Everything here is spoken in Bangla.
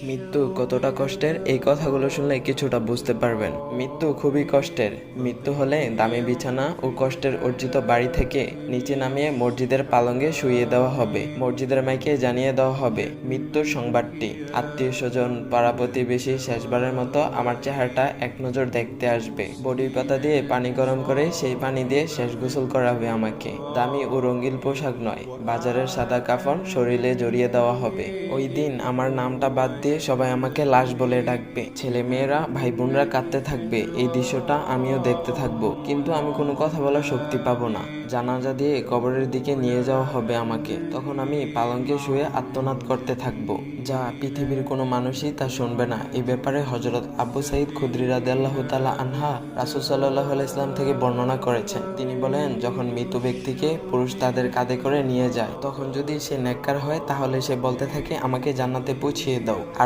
মৃত্যু কতটা কষ্টের এই কথাগুলো শুনলে কিছুটা বুঝতে পারবেন। মৃত্যু খুবই কষ্টের। মৃত্যু হলে দামি বিছানা ও কষ্টের অর্জিত বাড়ি থেকে নিচে নামিয়ে মসজিদের পালঙ্গে শুইয়ে দেওয়া হবে। মসজিদের মাইকে জানিয়ে দেওয়া হবে মৃত্যুর সংবাদটি। আত্মীয় স্বজন, পাড়া প্রতিবেশী শেষবারের মতো আমার চেহারাটা এক নজর দেখতে আসবে। বড়ি পাতা দিয়ে পানি গরম করে সেই পানি দিয়ে শেষ গোসল করা হবে আমাকে। দামি ও রঙিন পোশাক নয়, বাজারের সাদা কাফন শরীরে জড়িয়ে দেওয়া হবে। ওই দিন আমার নামটা বাদ দিয়ে সবাই আমাকে লাশ বলে ডাকবে। ছেলে মেয়েরা, ভাই বোনরা কাঁদতে থাকবে। এই দৃশ্যটা আমিও দেখতে থাকবো, কিন্তু আমি কোনো কথা বলার শক্তি পাবো না। জানাজা দিয়ে কবরের দিকে নিয়ে যাওয়া হবে আমাকে। তখন আমি পালঙ্কে শুয়ে আত্মনাদ করতে থাকবো, যা পৃথিবীর কোনো মানুষই তা শুনবে না। এই ব্যাপারে হযরত আবু সাঈদ খুদরী রাদিয়াল্লাহু তাআলা আনহা রাসূল সাল্লাল্লাহু আলাইহি ওয়াসাল্লাম থেকে বর্ণনা করেছেন। তিনি বলেন, যখন মৃত ব্যক্তিকে পুরুষ তাদের কাঁধে করে নিয়ে যায়, তখন যদি সে নেককার হয় তাহলে সে বলতে থাকে, আমাকে জান্নাতে পৌঁছিয়ে দাও।